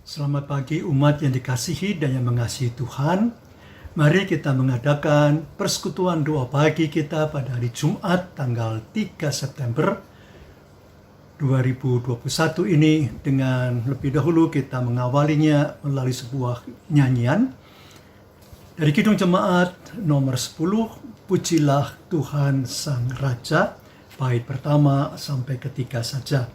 Selamat pagi umat yang dikasihi dan yang mengasihi Tuhan. Mari kita mengadakan persekutuan doa pagi kita pada hari Jumat tanggal 3 September 2021 ini dengan lebih dahulu kita mengawalinya melalui sebuah nyanyian dari Kidung Jemaat nomor 10, Pujilah Tuhan Sang Raja, bait pertama sampai ketiga saja.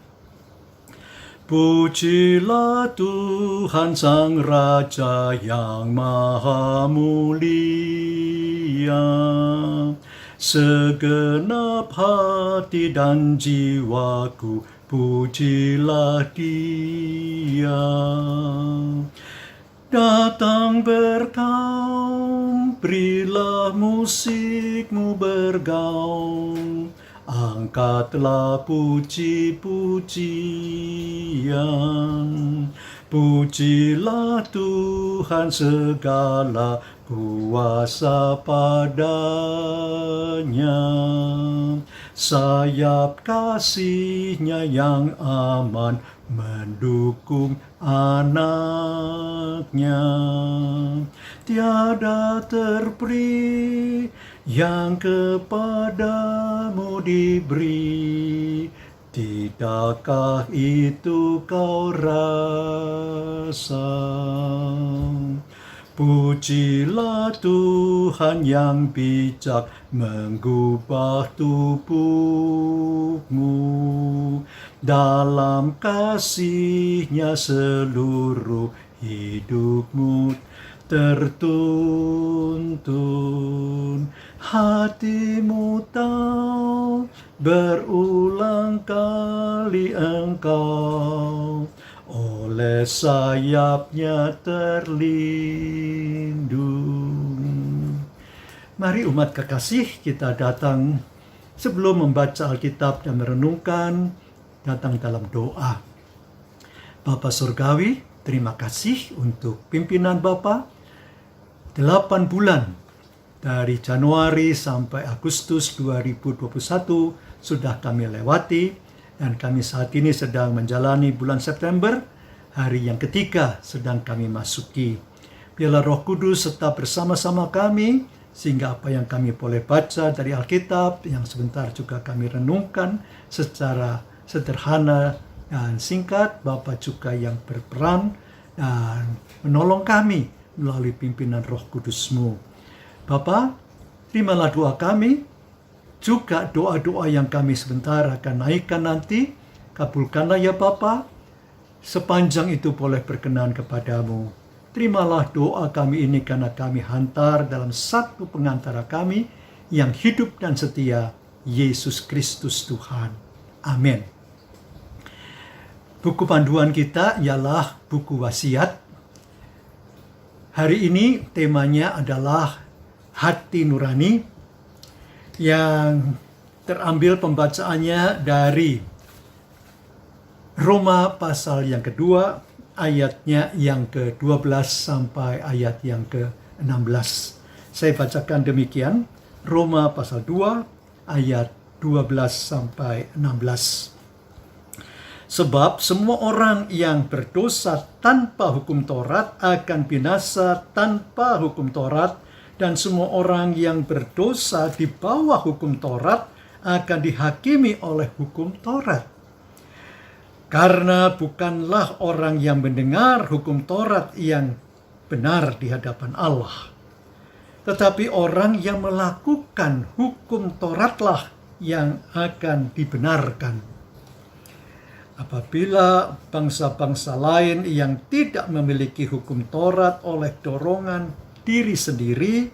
Pujilah Tuhan Sang Raja yang Maha Mulia, segenap hati dan jiwaku, pujilah Dia. Datang berkaum, berilah musikmu bergaung, angkatlah puji-pujian. Pujilah Tuhan segala kuasa padanya. Sayap kasih-Nya yang aman mendukung anaknya. Tiada terperi yang kepadamu diberi, tidakkah itu kau rasa? Pujilah Tuhan yang bijak mengubah tubuhmu, dalam kasih-Nya seluruh hidupmu tertuntun. Hatimu tahu berulang kali engkau oleh sayap-Nya terlindung. Mari umat kekasih, kita datang sebelum membaca Alkitab dan merenungkan, datang dalam doa. Bapa Surgawi, terima kasih untuk pimpinan Bapa 8 bulan dari Januari sampai Agustus 2021 sudah kami lewati, dan kami saat ini sedang menjalani bulan September, hari yang ketiga sedang kami masuki. Biarlah Roh Kudus tetap bersama-sama kami, sehingga apa yang kami boleh baca dari Alkitab, yang sebentar juga kami renungkan secara sederhana dan singkat, Bapa juga yang berperan dan menolong kami melalui pimpinan Roh Kudus-Mu. Bapa, terimalah doa kami, juga doa-doa yang kami sebentar akan naikkan nanti. Kabulkanlah ya Bapa, sepanjang itu boleh berkenan kepadamu. Terimalah doa kami ini karena kami hantar dalam satu pengantara kami yang hidup dan setia, Yesus Kristus Tuhan. Amin. Buku panduan kita ialah buku wasiat. Hari ini temanya adalah hati nurani, yang terambil pembacaannya dari Roma pasal yang kedua, ayatnya yang ke-12 sampai ayat yang ke-16. Saya bacakan demikian, Roma pasal 2 ayat 12 sampai 16. Sebab semua orang yang berdosa tanpa hukum Taurat akan binasa tanpa hukum Taurat, dan semua orang yang berdosa di bawah hukum Taurat akan dihakimi oleh hukum Taurat. Karena bukanlah orang yang mendengar hukum Taurat yang benar di hadapan Allah, tetapi orang yang melakukan hukum Tauratlah yang akan dibenarkan. Apabila bangsa-bangsa lain yang tidak memiliki hukum Taurat oleh dorongan diri sendiri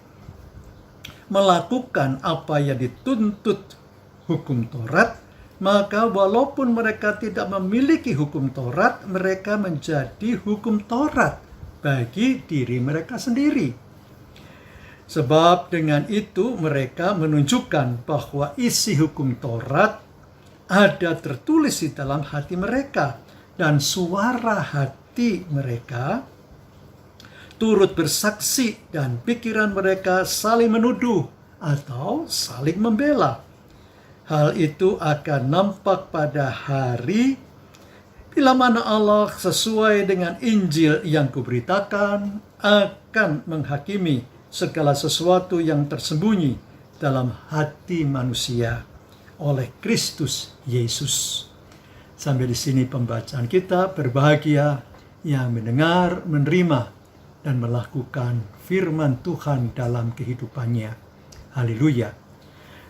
melakukan apa yang dituntut hukum Taurat, maka walaupun mereka tidak memiliki hukum Taurat, mereka menjadi hukum Taurat bagi diri mereka sendiri. Sebab dengan itu mereka menunjukkan bahwa isi hukum Taurat ada tertulis di dalam hati mereka, dan suara hati mereka turut bersaksi, dan pikiran mereka saling menuduh atau saling membela. Hal itu akan nampak pada hari bila mana Allah sesuai dengan Injil yang kuberitakan akan menghakimi segala sesuatu yang tersembunyi dalam hati manusia oleh Kristus Yesus. Sampai di sini pembacaan kita. Berbahagia yang mendengar, menerima, dan melakukan firman Tuhan dalam kehidupannya. Haleluya.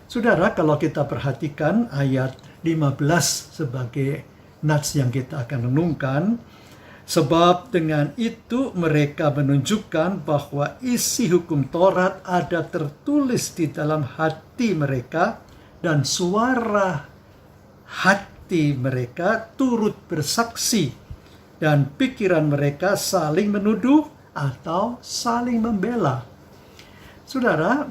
Saudara, kalau kita perhatikan ayat 15 sebagai nats yang kita akan renungkan, sebab dengan itu mereka menunjukkan bahwa isi hukum Taurat ada tertulis di dalam hati mereka, dan suara hati mereka turut bersaksi, dan pikiran mereka saling menuduh atau saling membela. Saudara,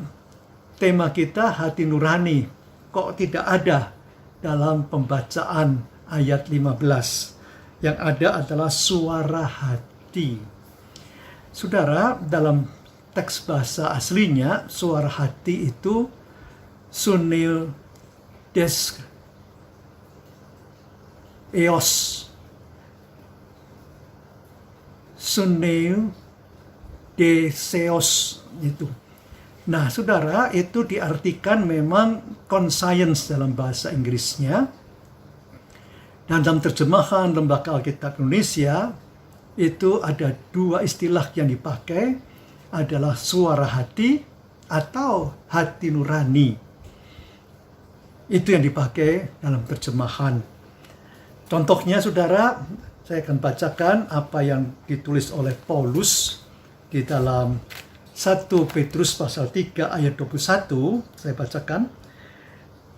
tema kita hati nurani kok tidak ada dalam pembacaan ayat 15. Yang ada adalah suara hati. Saudara, dalam teks bahasa aslinya, suara hati itu sunil des eos. Sunil deseos itu. Nah, saudara, itu diartikan memang conscience dalam bahasa Inggrisnya. Dan dalam terjemahan Lembaga Alkitab Indonesia, itu ada dua istilah yang dipakai, adalah suara hati atau hati nurani. Itu yang dipakai dalam terjemahan. Contohnya, saudara, saya akan bacakan apa yang ditulis oleh Paulus di dalam 1 Petrus pasal 3 ayat 21. Saya bacakan.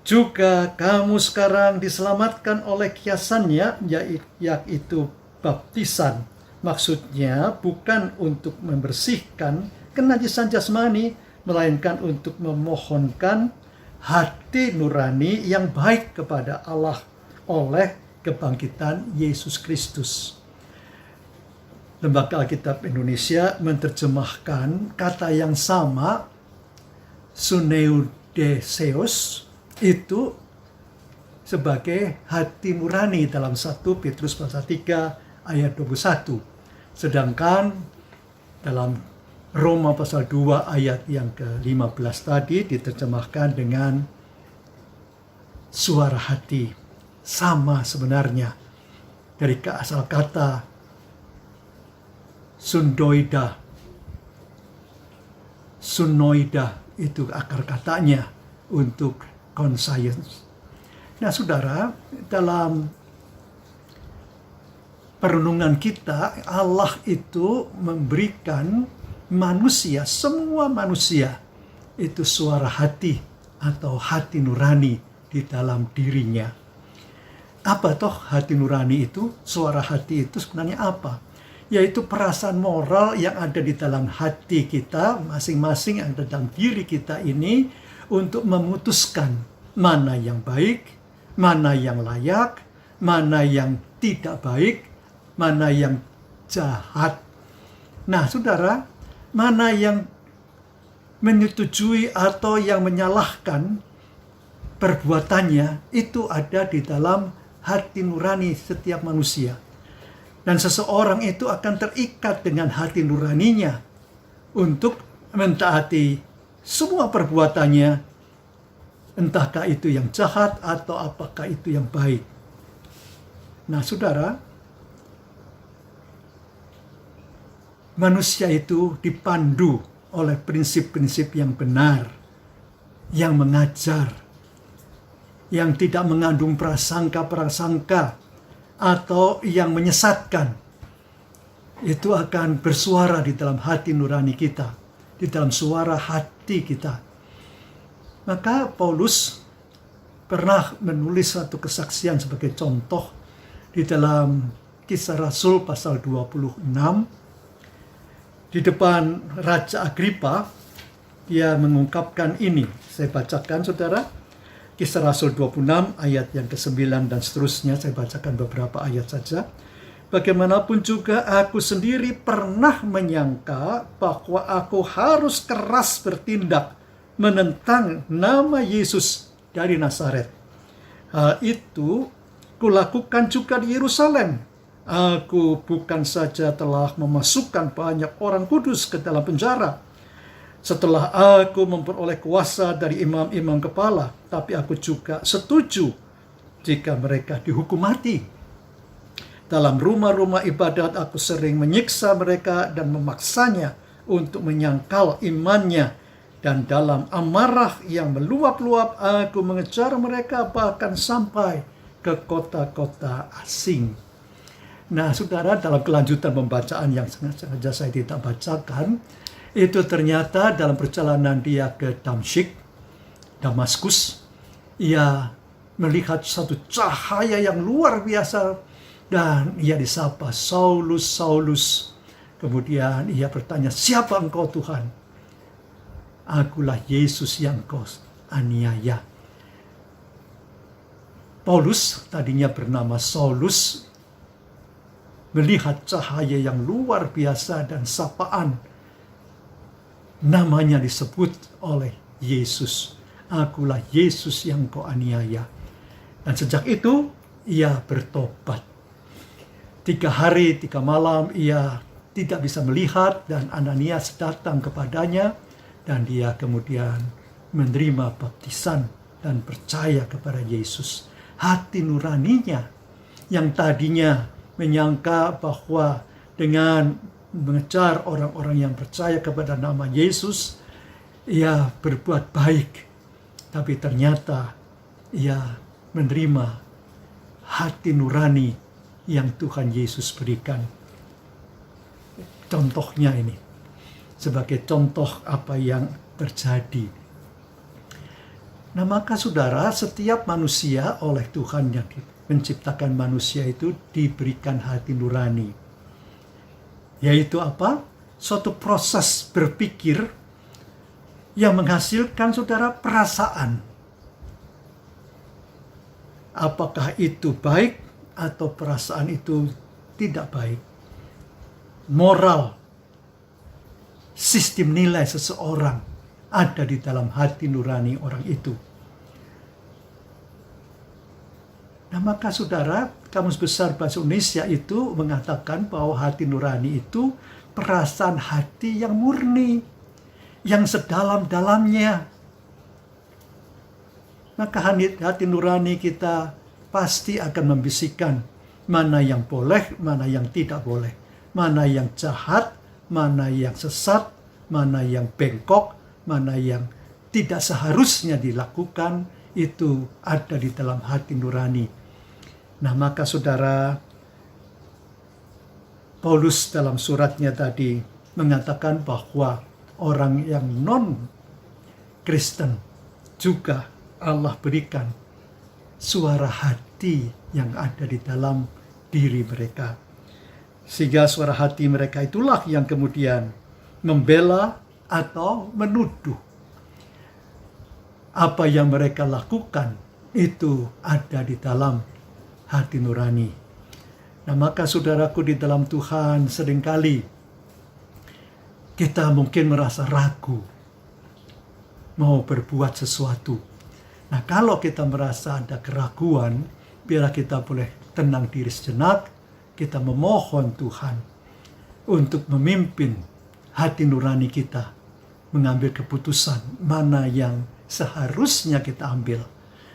Juga kamu sekarang diselamatkan oleh kiasannya, yaitu baptisan. Maksudnya bukan untuk membersihkan kenajisan jasmani, melainkan untuk memohonkan hati nurani yang baik kepada Allah oleh kebangkitan Yesus Kristus. Lembaga Alkitab Indonesia menerjemahkan kata yang sama, suneudeseos, itu sebagai hati nurani dalam 1 Petrus pasal 3 ayat 21. Sedangkan dalam Roma pasal 2 ayat yang ke-15 tadi diterjemahkan dengan suara hati. Sama sebenarnya dari asal kata sunoida itu akar katanya untuk conscience. Nah, saudara, dalam perenungan kita, Allah itu memberikan manusia, semua manusia, itu suara hati atau hati nurani di dalam dirinya. Apa toh hati nurani itu? Suara hati itu sebenarnya apa? Yaitu perasaan moral yang ada di dalam hati kita, masing-masing yang ada dalam diri kita ini, untuk memutuskan mana yang baik, mana yang layak, mana yang tidak baik, mana yang jahat. Nah, saudara, mana yang menyetujui atau yang menyalahkan perbuatannya, itu ada di dalam hati nurani setiap manusia. Dan seseorang itu akan terikat dengan hati nuraninya untuk mentaati semua perbuatannya, entahkah itu yang jahat atau apakah itu yang baik. Nah, saudara, manusia itu dipandu oleh prinsip-prinsip yang benar, yang mengajar, yang tidak mengandung prasangka-prasangka atau yang menyesatkan. Itu akan bersuara di dalam hati nurani kita, di dalam suara hati kita. Maka Paulus pernah menulis satu kesaksian sebagai contoh di dalam Kisah Rasul pasal 26. Di depan Raja Agripa, dia mengungkapkan ini. Saya bacakan, saudara. Kisah Rasul 26 ayat yang ke-9 dan seterusnya. Saya bacakan beberapa ayat saja. Bagaimanapun juga aku sendiri pernah menyangka bahwa aku harus keras bertindak menentang nama Yesus dari Nazaret. Hal itu kulakukan juga di Yerusalem Aku bukan saja telah memasukkan banyak orang kudus ke dalam penjara, setelah aku memperoleh kuasa dari imam-imam kepala, tapi aku juga setuju jika mereka dihukum mati. Dalam rumah-rumah ibadat aku sering menyiksa mereka dan memaksanya untuk menyangkal imannya. Dan dalam amarah yang meluap-luap aku mengejar mereka bahkan sampai ke kota-kota asing. Nah, saudara, dalam kelanjutan pembacaan yang sengaja saya tidak bacakan, itu ternyata dalam perjalanan dia ke Damaskus, ia melihat satu cahaya yang luar biasa dan ia disapa, Saulus, Saulus. Kemudian ia bertanya, siapa engkau Tuhan? Akulah Yesus yang kau aniaya. Paulus, tadinya bernama Saulus, melihat cahaya yang luar biasa dan sapaan. Namanya disebut oleh Yesus. Akulah Yesus yang kau aniaya. Dan sejak itu, ia bertobat. 3 hari, 3 malam, ia tidak bisa melihat dan Ananias datang kepadanya. Dan dia kemudian menerima baptisan dan percaya kepada Yesus. Hati nuraninya yang tadinya menyangka bahwa dengan mengejar orang-orang yang percaya kepada nama Yesus, ia berbuat baik. Tapi ternyata ia menerima hati nurani yang Tuhan Yesus berikan. Contohnya ini. Sebagai contoh apa yang terjadi. Nah, maka saudara, setiap manusia oleh Tuhan yang menciptakan manusia itu diberikan hati nurani. Yaitu apa? Suatu proses berpikir yang menghasilkan saudara perasaan. Apakah itu baik atau perasaan itu tidak baik? Moral, sistem nilai seseorang ada di dalam hati nurani orang itu. Nah, maka saudara, Kamus Besar Bahasa Indonesia itu mengatakan bahwa hati nurani itu perasaan hati yang murni, yang sedalam-dalamnya. Maka hati nurani kita pasti akan membisikkan mana yang boleh, mana yang tidak boleh, mana yang jahat, mana yang sesat, mana yang bengkok, mana yang tidak seharusnya dilakukan, itu ada di dalam hati nurani. Nah, maka saudara, Paulus dalam suratnya tadi mengatakan bahwa orang yang non-Kristen juga Allah berikan suara hati yang ada di dalam diri mereka. Sehingga suara hati mereka itulah yang kemudian membela atau menuduh. Apa yang mereka lakukan itu ada di dalam hati nurani. Nah, maka saudaraku di dalam Tuhan, seringkali kita mungkin merasa ragu mau berbuat sesuatu. Nah, kalau kita merasa ada keraguan, biarlah kita boleh tenang diri sejenak. Kita memohon Tuhan untuk memimpin hati nurani kita mengambil keputusan mana yang seharusnya kita ambil,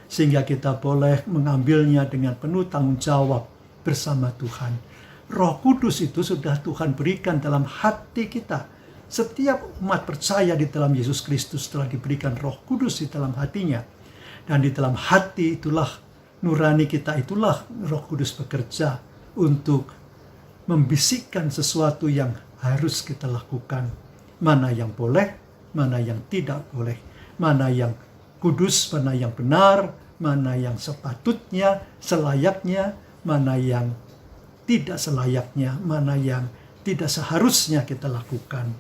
sehingga kita boleh mengambilnya dengan penuh tanggung jawab bersama Tuhan. Roh Kudus itu sudah Tuhan berikan dalam hati kita. Setiap umat percaya di dalam Yesus Kristus telah diberikan Roh Kudus di dalam hatinya. Dan di dalam hati itulah nurani kita, itulah Roh Kudus bekerja untuk membisikkan sesuatu yang harus kita lakukan. Mana yang boleh, mana yang tidak boleh. Mana yang kudus, mana yang benar, mana yang sepatutnya, selayaknya, mana yang tidak selayaknya, mana yang tidak seharusnya kita lakukan.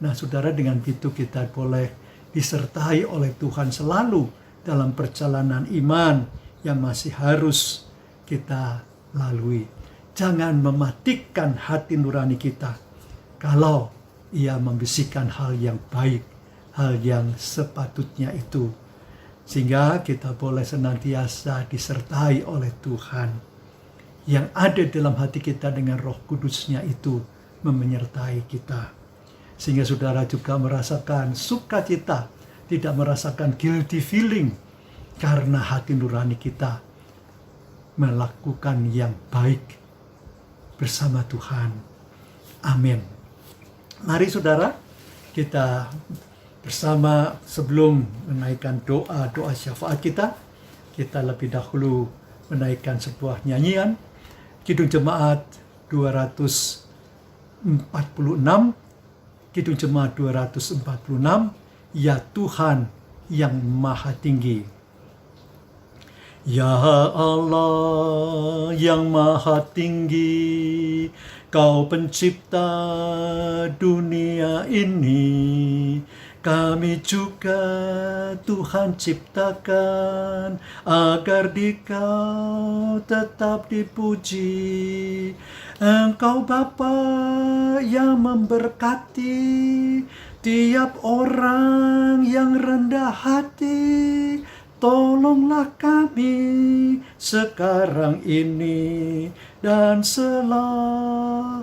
Nah, saudara, dengan itu kita boleh disertai oleh Tuhan selalu dalam perjalanan iman yang masih harus kita lalui. Jangan mematikan hati nurani kita kalau ia membisikkan hal yang baik, hal yang sepatutnya itu. Sehingga kita boleh senantiasa disertai oleh Tuhan. yang ada dalam hati kita dengan Roh Kudus-Nya itu menyertai kita. Sehingga saudara juga merasakan sukacita, tidak merasakan guilty feeling, karena hati nurani kita melakukan yang baik bersama Tuhan. Amin. Mari saudara, kita bersama sebelum menaikkan doa syafaat kita lebih dahulu menaikkan sebuah nyanyian. Kidung Jemaat 246, Kidung Jemaat 246, Ya Tuhan yang Maha Tinggi. Ya Allah yang Maha Tinggi, Kau pencipta dunia ini, kami juga Tuhan ciptakan agar Dikau tetap dipuji. Engkau Bapa yang memberkati tiap orang yang rendah hati. Tolonglah kami sekarang ini dan selamanya.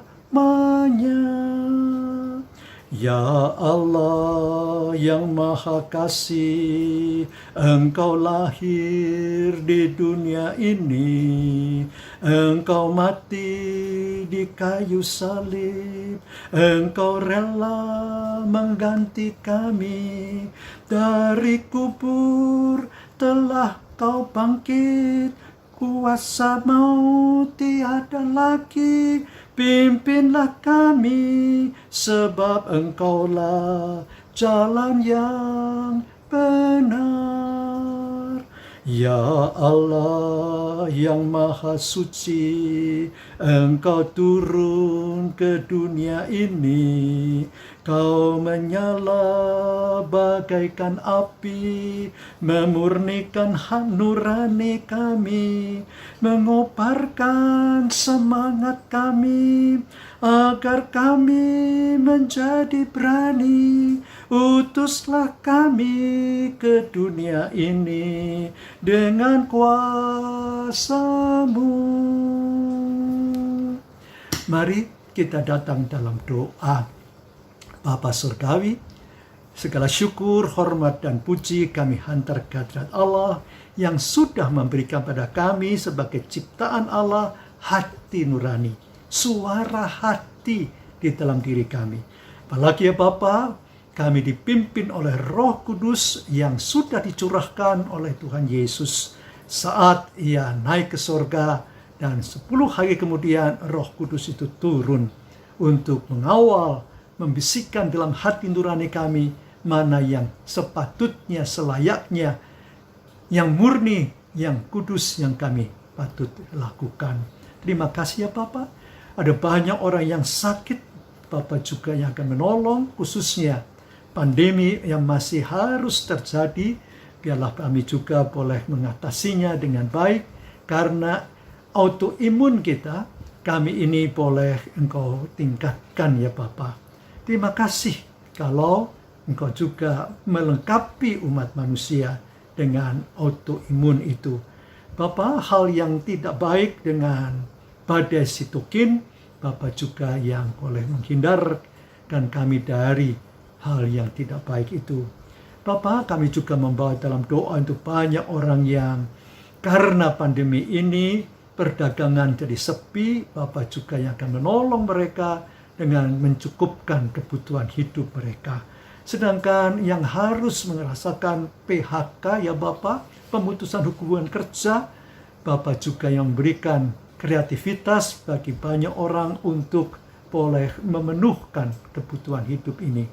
Ya Allah yang Maha Kasih, Engkau lahir di dunia ini, Engkau mati di kayu salib, Engkau rela mengganti kami dari kubur. Telah Kau bangkit, kuasa maut tiada lagi. Pimpinlah kami, sebab Engkaulah jalan yang benar. Ya Allah yang Maha Suci, Engkau turun ke dunia ini. Kau menyala bagaikan api, memurnikan nurani kami, mengobarkan semangat kami, agar kami menjadi berani. Utuslah kami ke dunia ini dengan kuasa-Mu. Mari kita datang dalam doa. Bapa Surgawi, segala syukur, hormat, dan puji kami hantar ke hadirat Allah yang sudah memberikan pada kami sebagai ciptaan Allah hati nurani, suara hati di dalam diri kami. Apalagi ya Bapa, kami dipimpin oleh Roh Kudus yang sudah dicurahkan oleh Tuhan Yesus saat Ia naik ke surga, dan 10 hari kemudian Roh Kudus itu turun untuk mengawal, membisikkan dalam hati nurani kami mana yang sepatutnya, selayaknya, yang murni, yang kudus yang kami patut lakukan. Terima kasih ya Bapak. Ada banyak orang yang sakit, Bapak juga yang akan menolong, khususnya pandemi yang masih harus terjadi. Biarlah kami juga boleh mengatasinya dengan baik, karena autoimun kita, kami ini boleh Engkau tingkatkan ya Bapak. Terima kasih kalau Engkau juga melengkapi umat manusia dengan autoimun itu. Bapa, hal yang tidak baik dengan badai sitokin, Bapa juga yang boleh menghindarkan kami dari hal yang tidak baik itu. Bapa, kami juga membawa dalam doa untuk banyak orang yang karena pandemi ini perdagangan jadi sepi. Bapa juga yang akan menolong mereka dengan mencukupkan kebutuhan hidup mereka. Sedangkan yang harus merasakan PHK ya Bapak, pemutusan hubungan kerja, Bapak juga yang memberikan kreativitas bagi banyak orang untuk boleh memenuhkan kebutuhan hidup ini.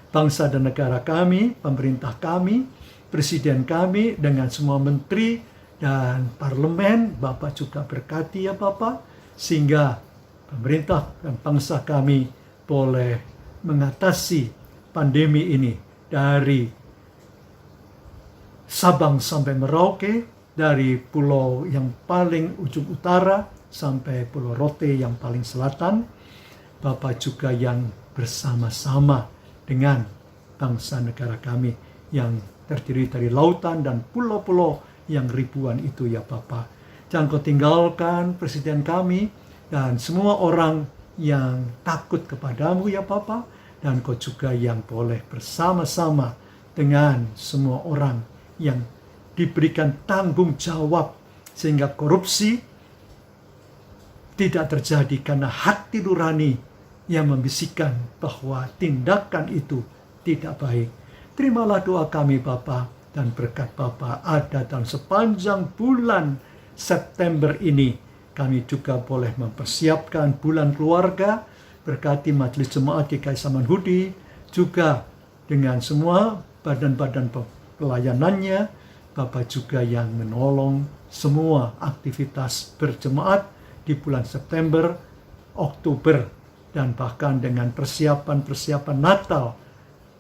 Bangsa dan negara kami, pemerintah kami, presiden kami, dengan semua menteri dan parlemen, Bapak juga berkati ya Bapak, sehingga pemerintah dan bangsa kami boleh mengatasi pandemi ini dari Sabang sampai Merauke, dari pulau yang paling ujung utara sampai Pulau Rote yang paling selatan. Bapak juga yang bersama-sama dengan bangsa negara kami yang terdiri dari lautan dan pulau-pulau yang ribuan itu ya Bapak. Jangan kau tinggalkan Presiden kami dan semua orang yang takut kepadamu ya Bapa. Dan kau juga yang boleh bersama-sama dengan semua orang yang diberikan tanggung jawab sehingga korupsi tidak terjadi karena hati nurani yang membisikkan bahwa tindakan itu tidak baik. Terimalah doa kami Bapa, dan berkat Bapa ada dalam sepanjang bulan September ini. Kami juga boleh mempersiapkan bulan keluarga, berkati Majelis Jemaat GKI Samanhudi, juga dengan semua badan-badan pelayanannya, Bapak juga yang menolong semua aktivitas berjemaat di bulan September, Oktober, dan bahkan dengan persiapan-persiapan Natal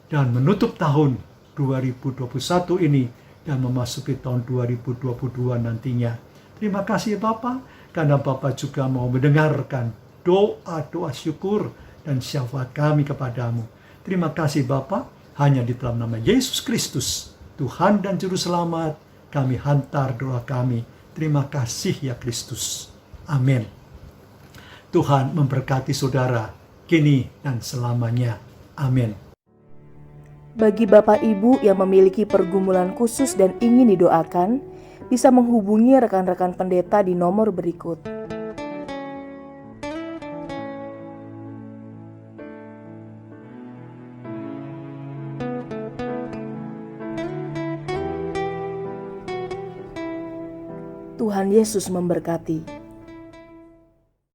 dan menutup tahun 2021 ini dan memasuki tahun 2022 nantinya. Terima kasih Bapak, karena Bapak juga mau mendengarkan doa-doa syukur dan syafaat kami kepadamu. Terima kasih Bapak, hanya di dalam nama Yesus Kristus, Tuhan dan Juru Selamat, kami hantar doa kami. Terima kasih ya Kristus. Amin. Tuhan memberkati saudara, kini dan selamanya. Amin. Bagi Bapak Ibu yang memiliki pergumulan khusus dan ingin didoakan, bisa menghubungi rekan-rekan pendeta di nomor berikut. Tuhan Yesus memberkati.